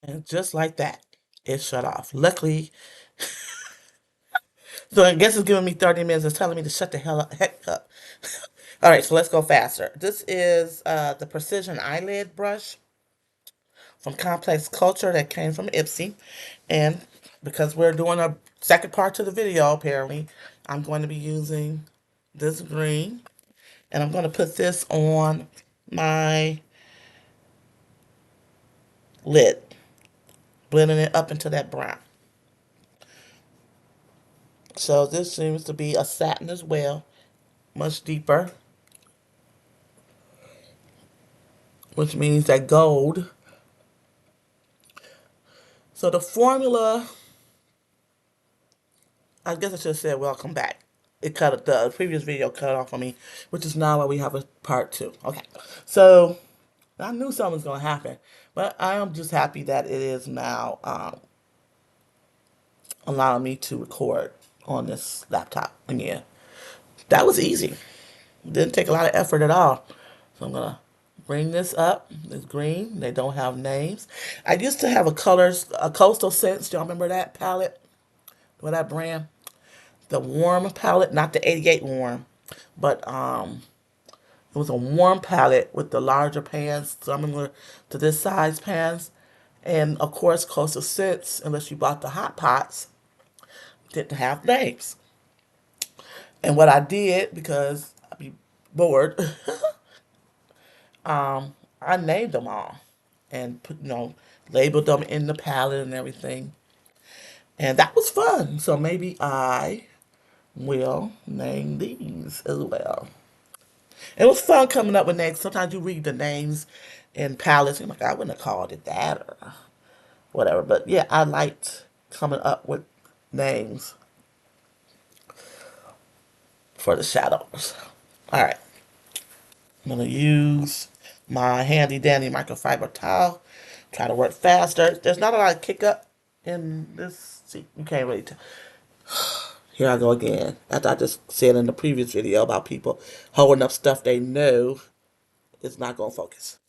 And just like that, it shut off. Luckily, so I guess it's giving me 30 minutes. It's telling me to shut the heck up. All right, so let's go faster. This is the Precision Eyelid Brush from Complex Culture that came from Ipsy. And because we're doing a second part to the video, apparently, I'm going to be using this green. And I'm going to put this on my lid, blending it up into that brown. So this seems to be a satin as well, much deeper, which means that gold. So the formula, I guess I should have said welcome back. It cut the previous video cut off on me, which is now why we have a part two. Okay, so I knew something was gonna happen, but I am just happy that it is now allowing me to record on this laptop. And yeah, that was easy. Didn't take a lot of effort at all. So I'm gonna bring this up. It's green. They don't have names. I used to have a Coastal Scents. Do y'all remember that palette? With that brand? The warm palette, not the 88 warm, but it was a warm palette with the larger pans, similar to this size pans. And of course, Coastal Scents, unless you bought the hot pots, didn't have names. And what I did, because I'd be bored, I named them all and put, labeled them in the palette and everything. And that was fun. So maybe I will name these as well. It was fun coming up with names. Sometimes you read the names in palettes and you're like, I wouldn't have called it that or whatever. But yeah, I liked coming up with names for the shadows. All right. I'm going to use my handy dandy microfiber towel. Try to work faster. There's not a lot of kick up in this. See, you can't really tell. Here I go again. After I just said in the previous video about people holding up stuff they know is not going to focus.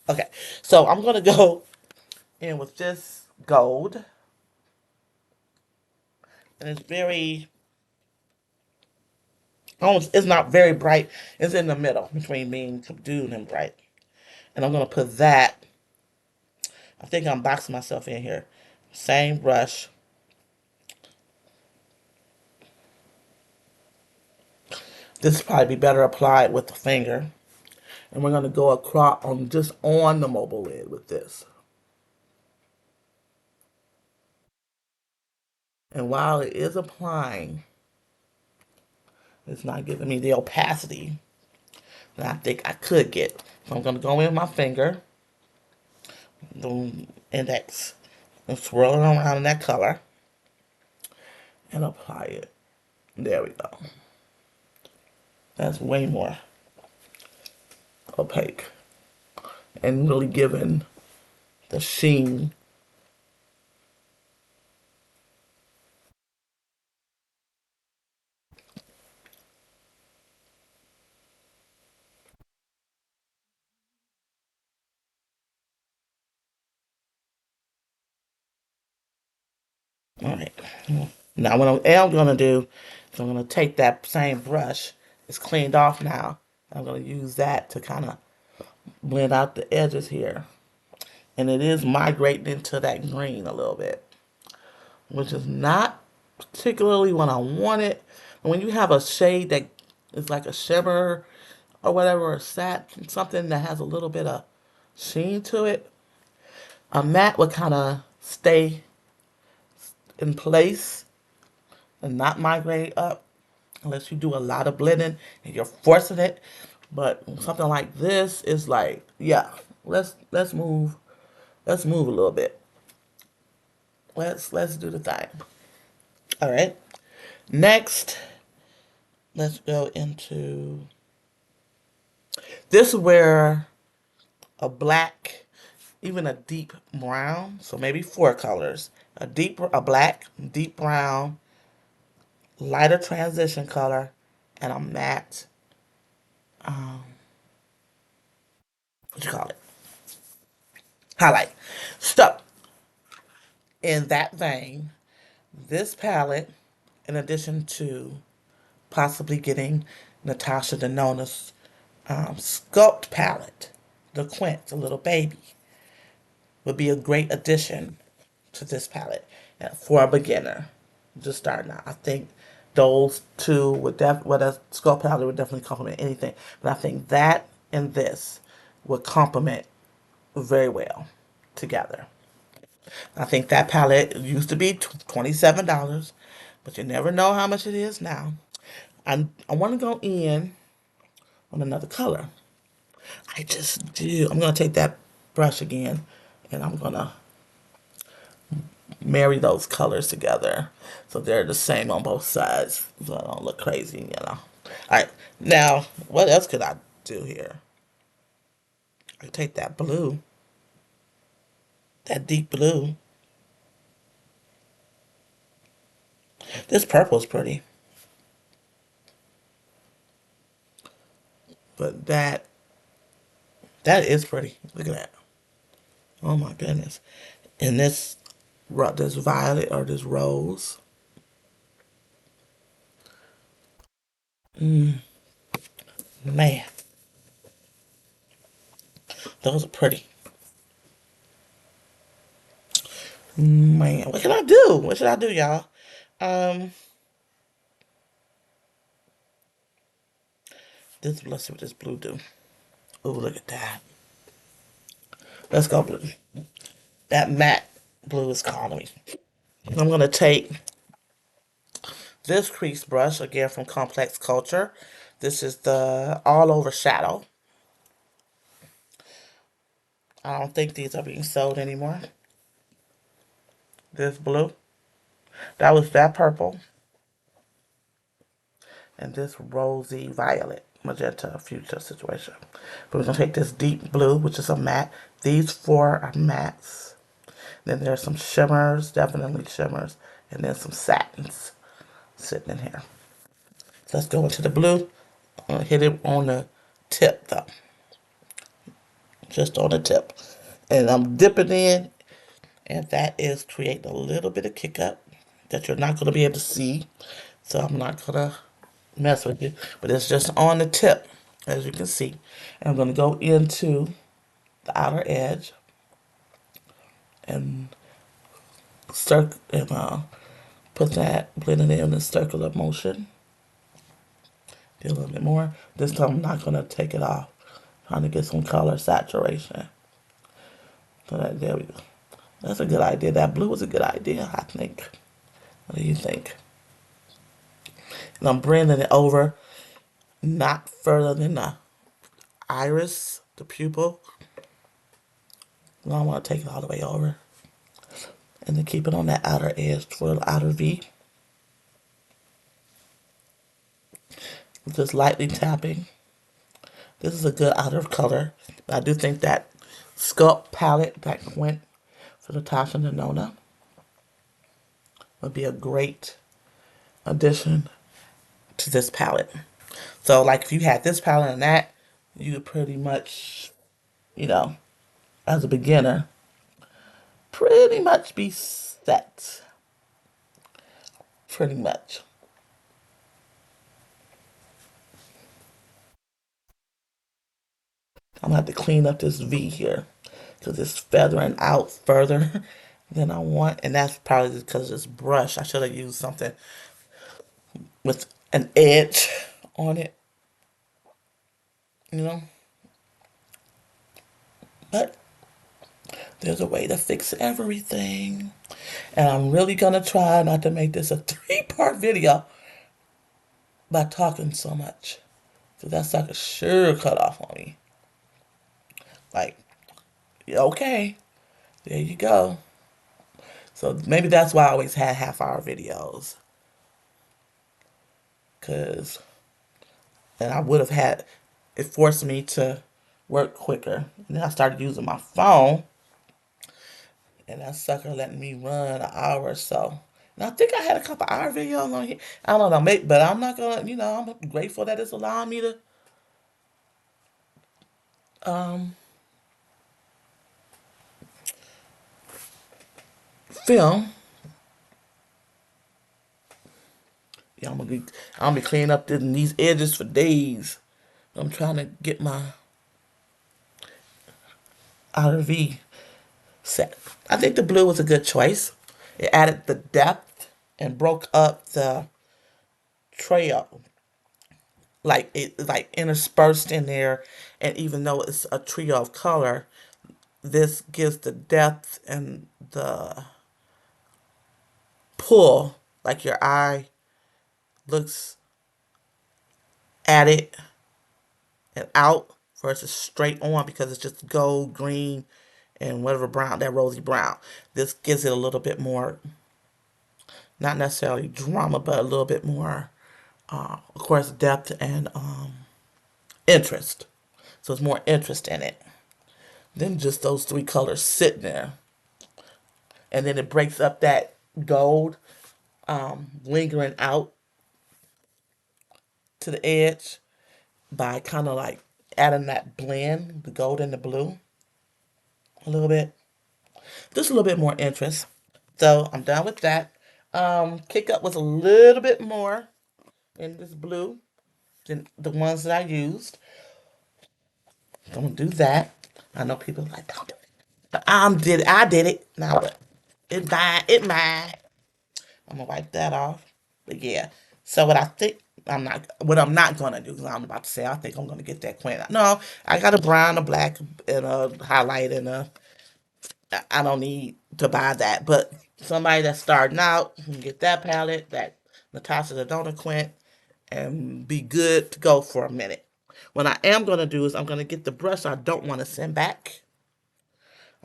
Okay, so I'm going to go in with this gold. And it's very, almost, it's not very bright. It's in the middle between being subdued and bright. And I'm going to put that, I think I'm boxing myself in here. Same brush. This would probably be better applied with the finger. And we're going to go across on just on the mobile lid with this. And while it is applying, it's not giving me the opacity that I think I could get. So I'm going to go in with my finger, the index, and swirl it around in that color and apply it. There we go. That's way more opaque and really giving the sheen. All right. Now what I am going to do is I'm going to take that same brush. It's cleaned off now. I'm going to use that to kind of blend out the edges here. And it is migrating into that green a little bit, which is not particularly what I wanted. When you have a shade that is like a shimmer or whatever, or satin, something that has a little bit of sheen to it, a matte would kind of stay in place and not migrate up unless you do a lot of blending and you're forcing it. But something like this is like, yeah, let's move a little bit. Let's do the thing. All right. Next, let's go into this is where a black, even a deep brown, so maybe four colors, a black, deep brown, lighter transition color, and a matte, what you call it, highlight. So in that vein, this palette, in addition to possibly getting Natasha Denona's Sculpt palette, the Quint, the little baby, would be a great addition to this palette for a beginner just starting out. I think those two would well, a Sculpt palette would definitely complement anything, but I think that and this would complement very well together. I think that palette used to be $27, but you never know how much it is now. I want to go in on another color. I just do. I'm going to take that brush again and I'm going to marry those colors together so they're the same on both sides so I don't look crazy, you know. Alright, now what else could I do here? I could take that blue, that deep blue. This purple is pretty, but that is pretty. Look at that. Oh my goodness. And this violet or this rose. Man, those are pretty. Man, what can I do? What should I do, y'all? Um, let's see what this blue do. Oh, look at that. Let's go blue. That matte blue is calling me. I'm gonna take this crease brush again from Complex Culture. This is the all over shadow. I don't think these are being sold anymore. This blue. That was that purple. And this rosy violet magenta fuchsia situation. But we're going to take this deep blue, which is a matte. These four are mattes. Then there's some shimmers, definitely shimmers, and then some satins sitting in here. So let's go into the blue. I'm going to hit it on the tip, though. Just on the tip. And I'm dipping in, and that is creating a little bit of kick up that you're not going to be able to see. So I'm not going to mess with you, but it's just on the tip, as you can see. And I'm going to go into the outer edge and put that, blend it in a circular motion. Do a little bit more. This time I'm not going to take it off. Trying to get some color saturation. So there we go. That's a good idea. That blue was a good idea, I think. What do you think? And I'm bringing it over, not further than the iris, the pupil. And I want to take it all the way over. And then keep it on that outer edge for the outer V. Just lightly tapping. This is a good outer color. I do think that Sculpt palette that went for Natasha Denona would be a great addition to this palette. So, like, if you had this palette and that, you would pretty much, you know, as a beginner, pretty much be set. Pretty much. I'm gonna have to clean up this V here because it's feathering out further than I want, and that's probably because of this brush. I should have used something with an edge on it, you know. But there's a way to fix everything, and I'm really gonna try not to make this a three-part video by talking so much, because that's like a sure cut off on me. Like, okay, there you go. So maybe that's why I always had half-hour videos. Because, and I would have had, it forced me to work quicker. And then I started using my phone. And that sucker letting me run an hour or so. And I think I had a couple hour videos on here. I don't know, maybe, but I'm not gonna, I'm grateful that it's allowing me to film. Yeah, I'm gonna be cleaning up these edges for days. I'm trying to get my outer V set. I think the blue was a good choice. It added the depth and broke up the trail, like it like interspersed in there. And even though it's a trio of color, this gives the depth and the pull, like your eye looks at it and out versus straight on, because it's just gold, green, and whatever brown, that rosy brown. This gives it a little bit more, not necessarily drama, but a little bit more, of course, depth and interest. So it's more interest in it than just those three colors sitting there. And then it breaks up that gold lingering out to the edge by kind of like adding that blend, the gold and the blue, a little bit. Just a little bit more interest. So I'm done with that. Kick up was a little bit more in this blue than the ones that I used. I'm gonna do that. I know people are like, don't do it. But I did it. Now what? It mine. I'm gonna wipe that off. But yeah. So what I'm not gonna do, because I'm about to say I think I'm gonna get that queen. No, I got a brown, a black, and a highlight, and I don't need to buy that. But somebody that's starting out can get that palette, that Natasha the Donut Quint, and be good to go for a minute. What I am gonna do is I'm gonna get the brush I don't want to send back.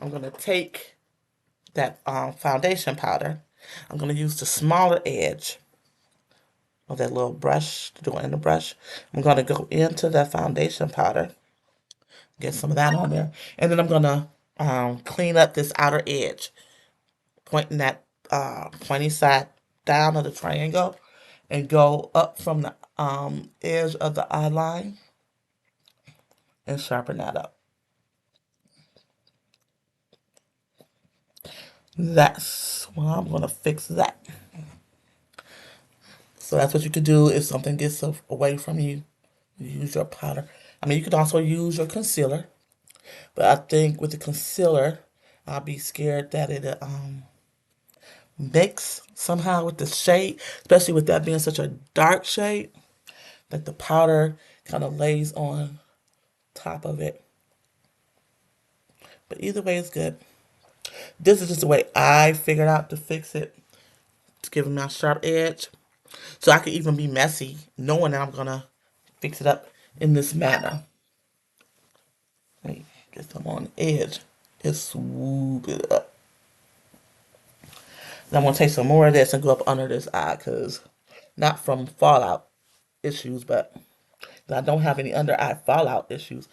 I'm gonna take that foundation powder. I'm gonna use the smaller edge of that little brush, to do it in the brush. I'm gonna go into that foundation powder, get some of that on there, and then I'm gonna clean up this outer edge, pointing that pointy side down of the triangle, and go up from the edge of the eye line and sharpen that up. That's when I'm gonna fix that. So that's what you could do if something gets away from you. You use your powder. I mean, you could also use your concealer, but I think with the concealer, I'll be scared that it mix somehow with the shade, especially with that being such a dark shade, that the powder kind of lays on top of it. But either way, it's good. This is just the way I figured out to fix it, to give it my sharp edge. So I could even be messy, knowing that I'm gonna fix it up in this manner. Let me get some on the edge and swoop it up. And I'm gonna take some more of this and go up under this eye, cause not from fallout issues, but I don't have any under eye fallout issues.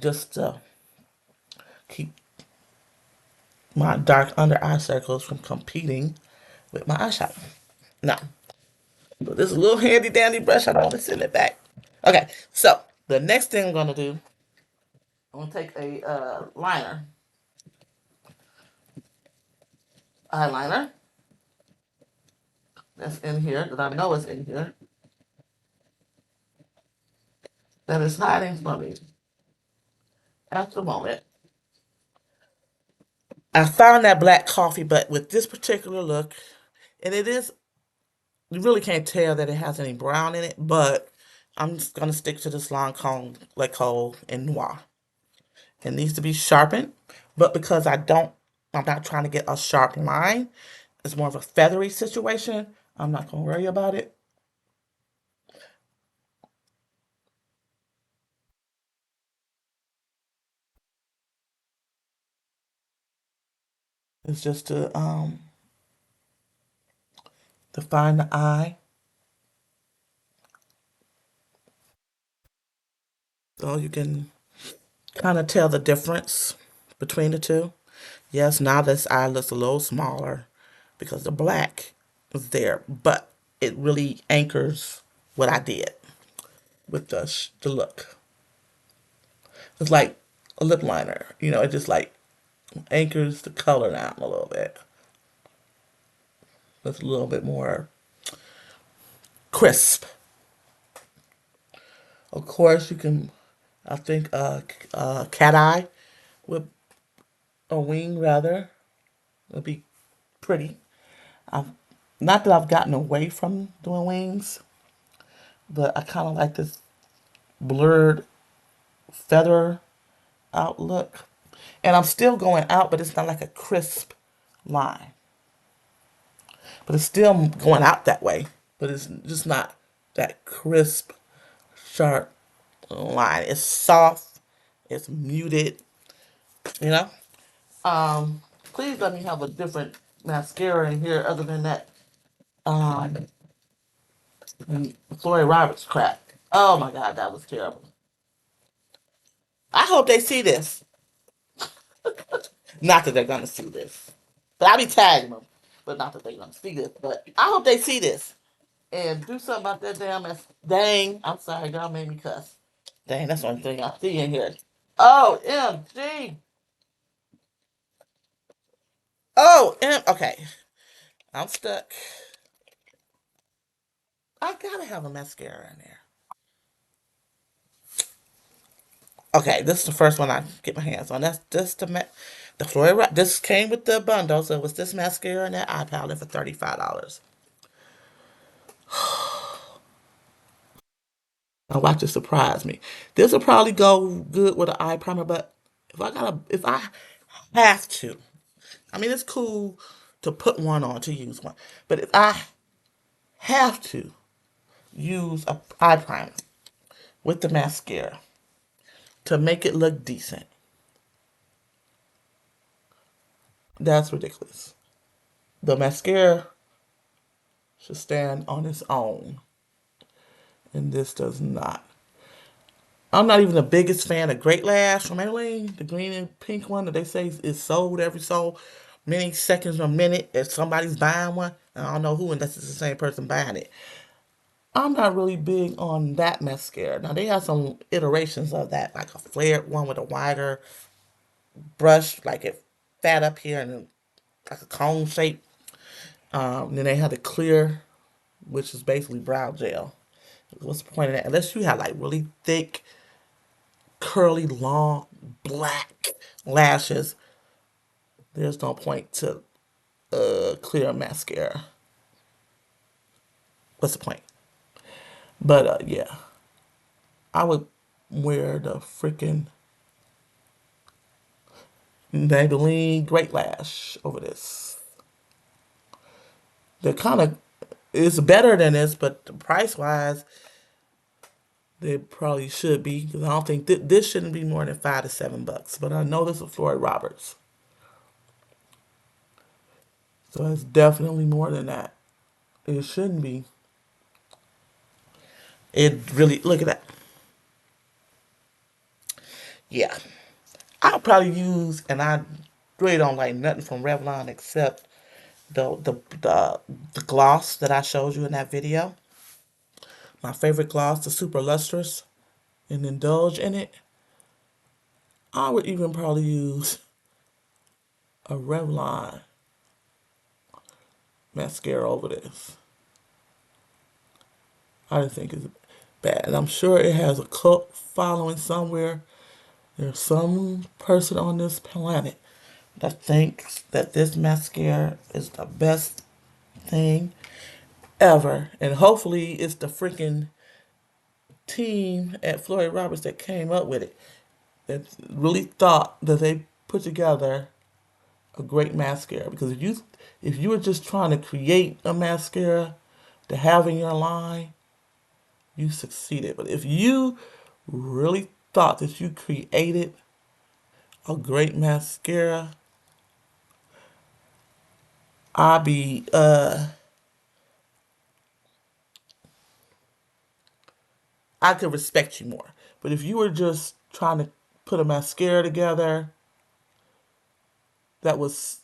Just to keep my dark under eye circles from competing with my eyeshadow. Now, but this little handy dandy brush, I don't want to send it back. Okay, so the next thing I'm gonna do, I'm gonna take a eyeliner that's in here, that I know is in here, that is hiding from me at the moment. I found that black coffee, but with this particular look, and it is, you really can't tell that it has any brown in it, but I'm just gonna stick to this Lancome L'Ecole in Noir. It needs to be sharpened, but because I'm not trying to get a sharp line. It's more of a feathery situation. I'm not gonna worry about it. It's just to define the eye, so you can kind of tell the difference between the two. Yes, now this eye looks a little smaller because the black is there, but it really anchors what I did with the look. It's like a lip liner, it just like anchors the color down a little bit. It's a little bit more crisp. Of course, you can, I think, cat eye with a wing rather would be pretty. I've, not that I've gotten away from doing wings, but I kind of like this blurred feather outlook. And I'm still going out, but it's not like a crisp line. But it's still going out that way. But it's just not that crisp, sharp line. It's soft. It's muted. You know. Please let me have a different mascara in here other than that um Flori Roberts crap. Oh my god, that was terrible. I hope they see this. Not that they're gonna see this. But I be tagging them. But not that they're gonna see this. But I hope they see this. And do something about that damn mess. Dang. I'm sorry, y'all made me cuss. Dang, that's the only thing I see in here. OMG. Okay. I'm stuck. I gotta have a mascara in there. Okay, this is the first one I get my hands on. That's just the Flori. This came with the bundle, so it was this mascara and that eye palette for $35. Now watch it surprise me. This will probably go good with an eye primer, but if I have to, I mean it's cool to put one on to use one, but if I have to use a eye primer with the mascara to make it look decent, that's ridiculous. The mascara should stand on its own, and this does not. I'm not even the biggest fan of Great Lash from Maybelline, the green and pink one that they say is sold every so many seconds or a minute if somebody's buying one. I don't know who unless it's the same person buying it. I'm not really big on that mascara. Now they have some iterations of that, like a flared one with a wider brush, like it fat up here and like a cone shape. Then they have the clear, which is basically brow gel. What's the point of that? Unless you have like really thick, curly, long, black lashes, there's no point to clear mascara. What's the point? But yeah, I would wear the freaking Maybelline Great Lash over this. They're kind of, it's better than this, but price wise, they probably should be because I don't think this shouldn't be more than $5 to $7. But I know this is Flori Roberts, so it's definitely more than that. It shouldn't be. It really look at that. Yeah, I'll probably use, and I really don't like nothing from Revlon except the gloss that I showed you in that video. My favorite gloss, the Super Lustrous, and indulge in it. I would even probably use a Revlon mascara over this. I just think it's bad. And I'm sure it has a cult following somewhere. There's some person on this planet that thinks that this mascara is the best thing ever. And hopefully it's the freaking team at Flori Roberts that came up with it. That really thought that they put together a great mascara. Because if you were just trying to create a mascara to have in your line, you succeeded. But if you really thought that you created a great mascara, I'd be I could respect you more. But if you were just trying to put a mascara together that was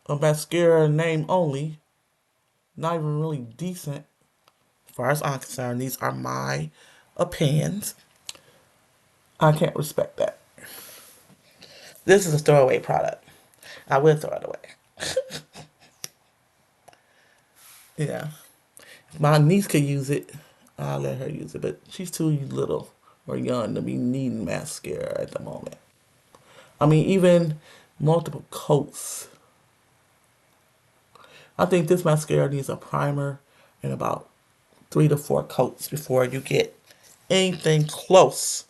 a mascara name only, not even really decent, as far as I'm concerned, these are my opinions. I can't respect that. This is a throwaway product. I will throw it away. Yeah. If my niece could use it, I'll let her use it. But she's too little or young to be needing mascara at the moment. I mean, even multiple coats. I think this mascara needs a primer and about 3 to 4 coats before you get anything close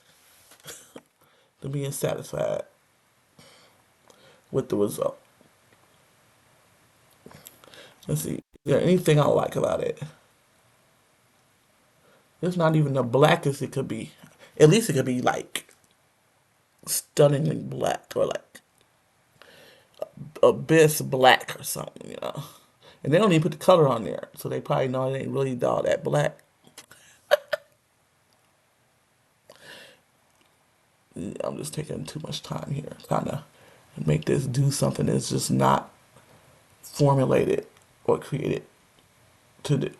to being satisfied with the result. Let's see. Is there anything I like about it? It's not even the blackest it could be. At least it could be like stunningly black or like abyss black or something, you know. And they don't even put the color on there, so they probably know it ain't really all that black. Yeah, I'm just taking too much time here, kind of make this do something that's just not formulated or created to do,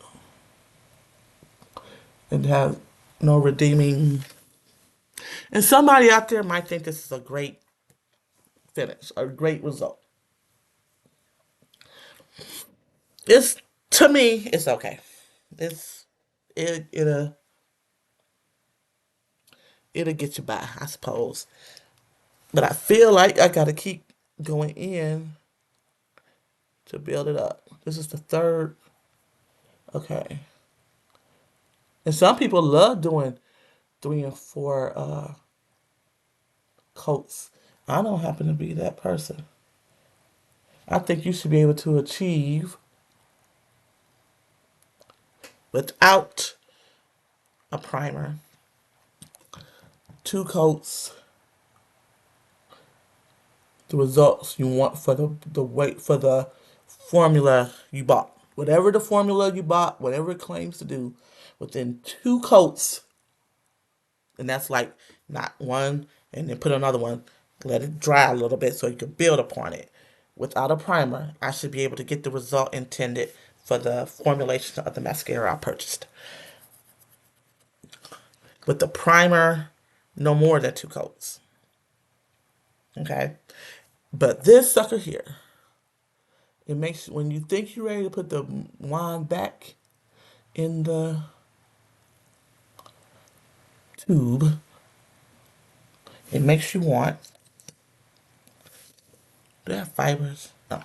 and have no redeeming. And somebody out there might think this is a great finish, a great result. It's to me, it's okay. It's it'll get you by, I suppose. But I feel like I gotta keep going in to build it up. This is the third. Okay. And some people love doing 3 and 4 coats. I don't happen to be that person. I think you should be able to achieve without a primer, 2 coats, the results you want for the weight for the formula you bought. Whatever the formula you bought, whatever it claims to do, within 2 coats, and that's like not one and then put another one, let it dry a little bit so you can build upon it. Without a primer, I should be able to get the result intended for the formulation of the mascara I purchased. With the primer, no more than 2 coats. Okay? But this sucker here, it makes when you think you're ready to put the wand back in the tube, it makes you want. Do they have fibers? No.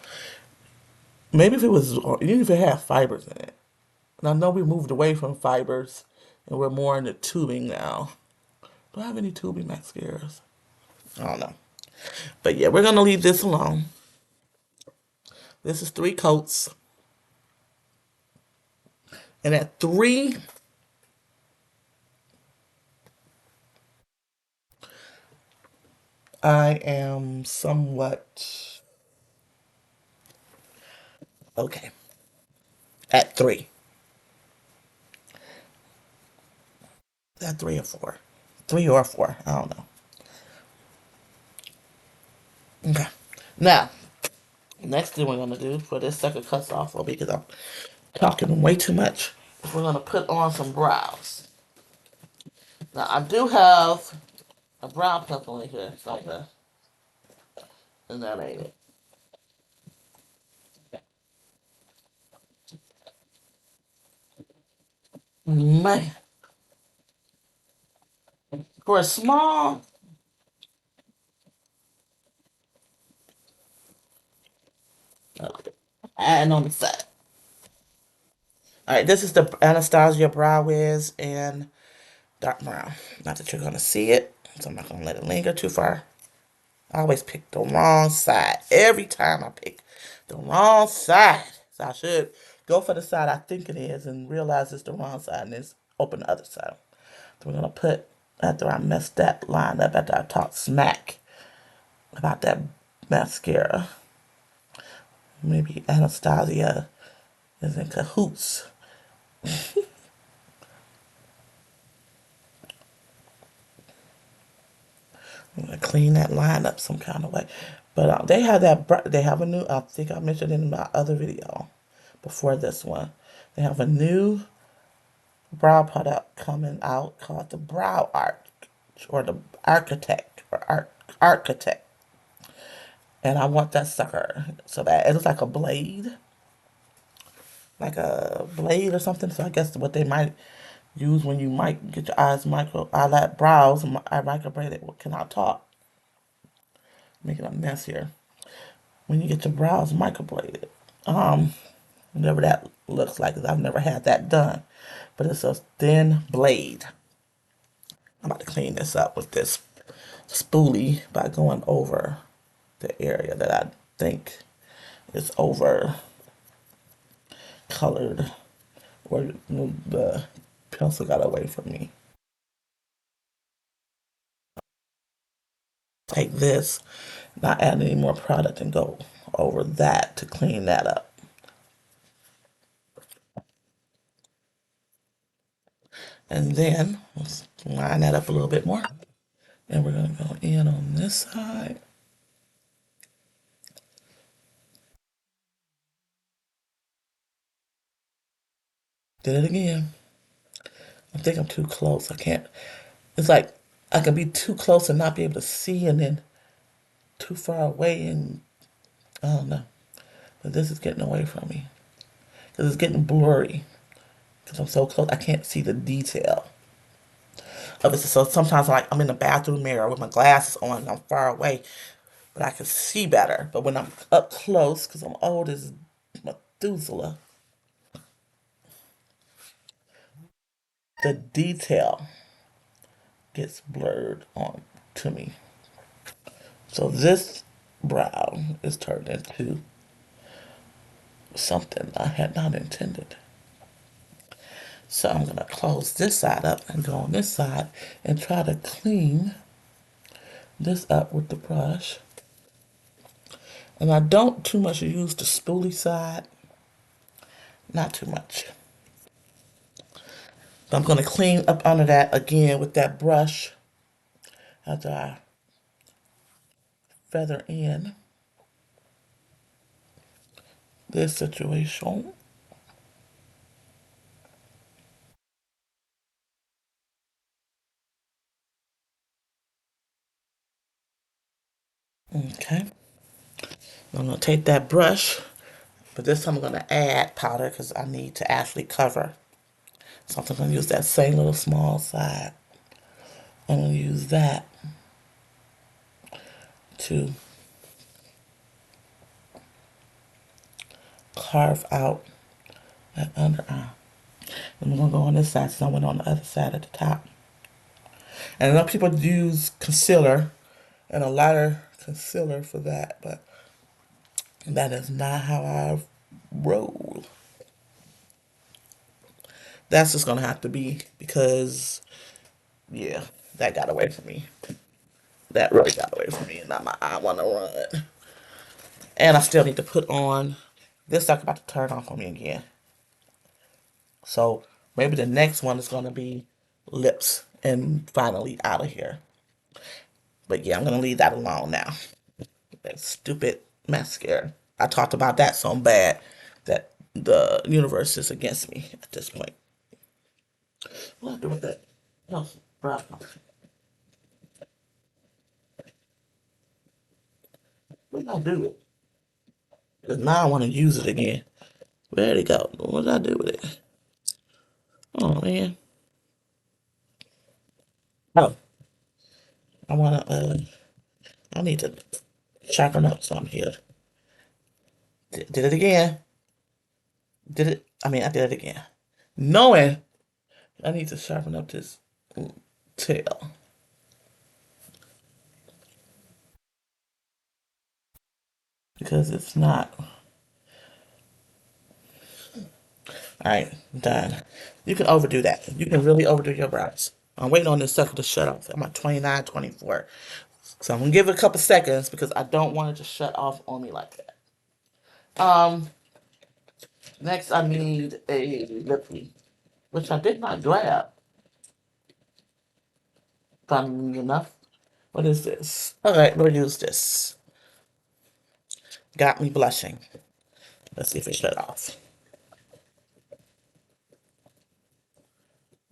Maybe if it was, or even if it had fibers in it. And I know we moved away from fibers and we're more into tubing now. Do I have any tubing mascaras? I don't know. But yeah, we're going to leave this alone. This is 3 coats. And at 3, I am somewhat okay. At 3. At 3 or 4. 3 or 4. I don't know. Okay. Now, next thing we're going to do for this second cuts off, or because I'm talking way too much, we're going to put on some brows. Now, I do have a brown pencil in here. It's like a, and that ain't it. Man, for a small, okay, and on the side. All right, this is the Anastasia Brow Wiz in dark brown. Not that you're gonna see it, so I'm not gonna let it linger too far. I always pick the wrong side. Every time I pick the wrong side. So I should go for the side I think it is and realize it's the wrong side and then open the other side. So we're gonna put, after I messed that line up, after I talked smack about that mascara. Maybe Anastasia is in cahoots. I'm gonna clean that line up some kind of way. But they have that. They have a new. I think I mentioned in my other video before this one. They have a new brow product coming out called the Brow Arch or the Architect or Architect. And I want that sucker so bad. It looks like a blade. like a blade or something. So I guess what they might use when you might get your eyelid brows, I microbladed. What can I talk? Making a mess here. When you get your brows microbladed, whatever that looks like, 'cause I've never had that done. But it's a thin blade. I'm about to clean this up with this spoolie by going over the area that I think is over colored, where the pencil got away from me. Take this, not add any more product, and go over that to clean that up. And then let's line that up a little bit more. And we're gonna go in on this side. Did it again. I think I'm too close. I can't. It's like I can be too close and not be able to see, and then too far away, and I don't know. But this is getting away from me because it's getting blurry because I'm so close. I can't see the detail of it. So sometimes, like I'm in the bathroom mirror with my glasses on, and I'm far away, but I can see better. But when I'm up close, because I'm old as Methuselah, the detail gets blurred on to me. So this brow is turned into something I had not intended. So I'm gonna close this side up and go on this side and try to clean this up with the brush. And I don't too much use the spoolie side, not too much. So I'm gonna clean up under that again with that brush after I feather in this situation. Okay. I'm gonna take that brush, but this time I'm gonna add powder because I need to actually cover. So I'm gonna use that same little small side. I'm gonna use that to carve out that under eye. And I'm gonna go on this side since I went on the other side at the top. And I know people use concealer and a lighter concealer for that, but that is not how I roll. That's just gonna have to be because, yeah, that got away from me. That really got away from me, and now my eye wanna run. And I still need to put on this sucker about to turn off on me again. So maybe the next one is gonna be lips and finally out of here. But yeah, I'm gonna leave that alone now. That stupid mascara. I talked about that so bad that the universe is against me at this point. What do I do with that? No, bro. What did I do with it? Because now I want to use it again. Where'd it go? What did I do with it? Oh man. Oh, I wanna I need to sharpen up some here. Did it again. Did it I did it again. Knowing I need to sharpen up this tail. Because it's not. Alright, done. You can overdo that. You can really overdo your brows. I'm waiting on this sucker to shut off. I'm at 29, 24. So I'm gonna give it a couple seconds because I don't want it to shut off on me like that. Next I need a lippy, which I did not grab. Funnily enough. What is this? Alright, we'll use this. Got me blushing. Let's see if it shut off.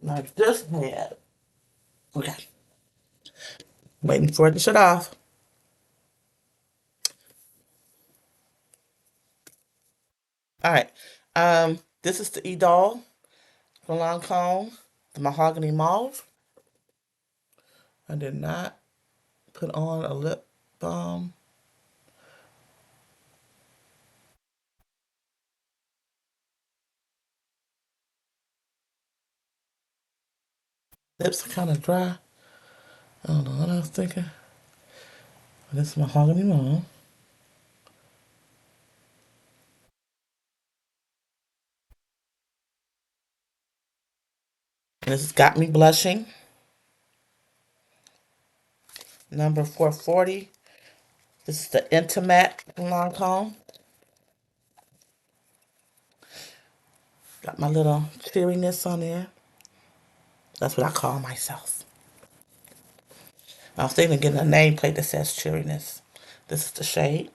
Now this head. Okay. Waiting for it to shut off. Alright. This is the Edol from Lancome, the Mahogany Mauve. I did not put on a lip balm. Lips are kind of dry. I don't know what I was thinking. This is Mahogany Mauve. And this has got me blushing. Number 440. This is the Intimate from Lancome. Got my little cheeriness on there. That's what I call myself. I was thinking of getting a nameplate that says cheeriness. This is the shade.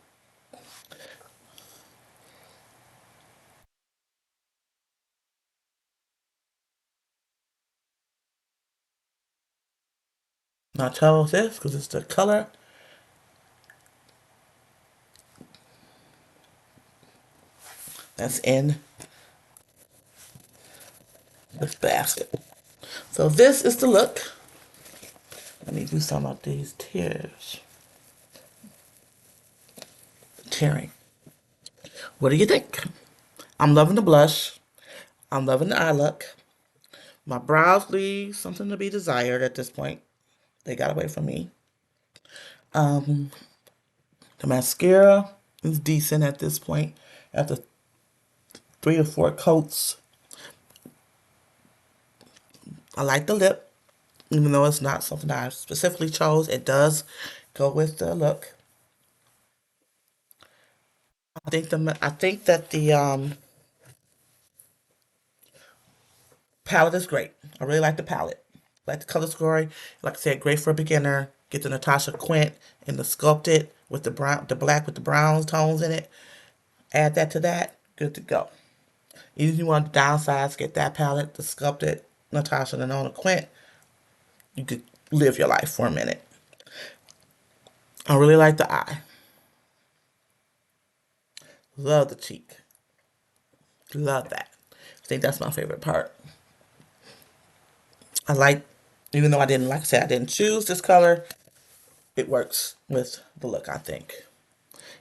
Now I chose this because it's the color that's in this basket. So this is the look. Let me do some of these tears. Tearing. What do you think? I'm loving the blush. I'm loving the eye look. My brows leave something to be desired at this point. They got away from me. Um, the mascara is decent at this point. After 3 or 4 coats, I like the lip, even though it's not something I specifically chose. It does go with the look. I think that the palette is great. I really like the palette. Like the color story. Like I said, great for a beginner. Get the Natasha Quint and the sculpted with the brown, the black with the brown tones in it. Add that to that. Good to go. Even if you want to downsize, get that palette, the sculpted Natasha and Nona Quint. You could live your life for a minute. I really like the eye. Love the cheek. Love that. I think that's my favorite part. I like, even though I didn't, like I said, I didn't choose this color, it works with the look, I think.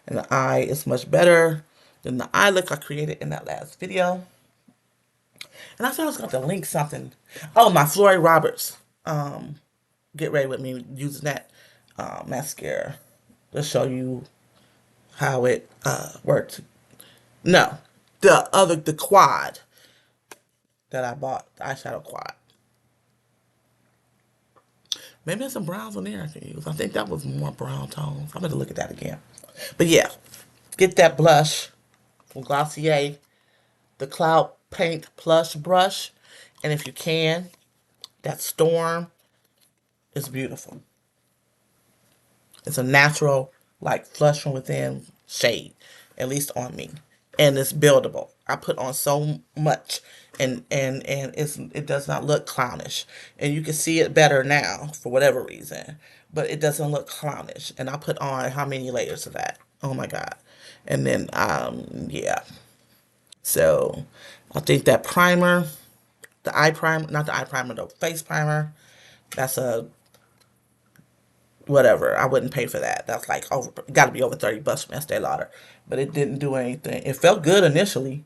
And the eye is much better than the eye look I created in that last video. And I thought I was going to link something. Oh, my Flori Roberts. Get ready with me using that mascara to show you how it worked. No, the quad that I bought, the eyeshadow quad. Maybe there's some browns on there I can use. I think that was more brown tones. I'm going to look at that again. But yeah, get that blush from Glossier, the Cloud Paint Plush Brush. And if you can, that Storm is beautiful. It's a natural, like, flush from within shade, at least on me. And it's buildable. I put on so much, and it does not look clownish. And you can see it better now for whatever reason, but it doesn't look clownish. And I put on how many layers of that? Oh my god! And then yeah. So I think that primer, the eye primer, not the eye primer, the face primer. That's a whatever. I wouldn't pay for that. That's like over, got to be over 30 bucks from Estee Lauder. But it didn't do anything. It felt good initially,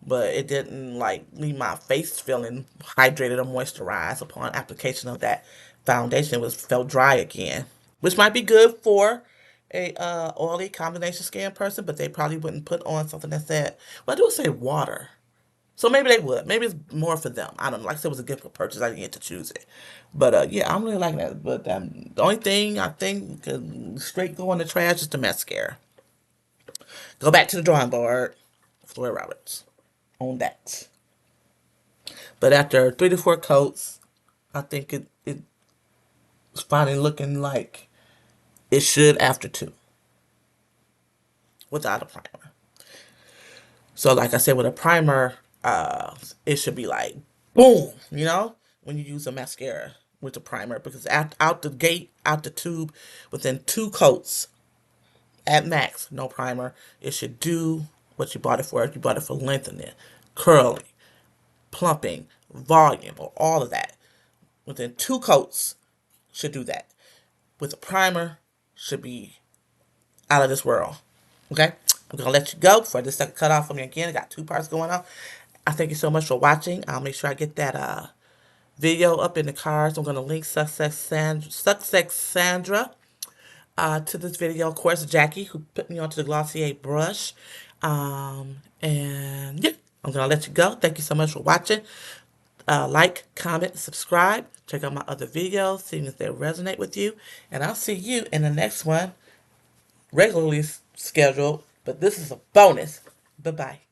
but it didn't like leave my face feeling hydrated or moisturized upon application of that foundation. It was felt dry again, which might be good for a oily combination skin person, but they probably wouldn't put on something that said, well, I do say water. So maybe they would. Maybe it's more for them. I don't know. Like I said, it was a gift for purchase. I didn't get to choose it. But yeah, I'm really liking that. But the only thing I think could straight go in the trash is the mascara. Go back to the drawing board. Flori Roberts. On that. But after 3 to 4 coats, I think it's finally looking like it should after 2 without a primer. So like I said, with a primer, it should be like boom, when you use a mascara with a primer because out the gate, out the tube, within 2 coats at max, no primer, it should do what you bought it for. If you bought it for lengthening, curling, plumping, volume, or all of that. Within 2 coats should do that. With a primer, should be out of this world. Okay? I'm going to let you go before this second cut off for me again. I got 2 parts going on. I thank you so much for watching. I'll make sure I get that video up in the cards. I'm going to link Success Sandra to this video. Of course, Jackie, who put me onto the Glossier brush. And yeah, I'm going to let you go. Thank you so much for watching. Like, comment, subscribe. Check out my other videos, see if they resonate with you. And I'll see you in the next one, regularly scheduled, but this is a bonus. Bye-bye.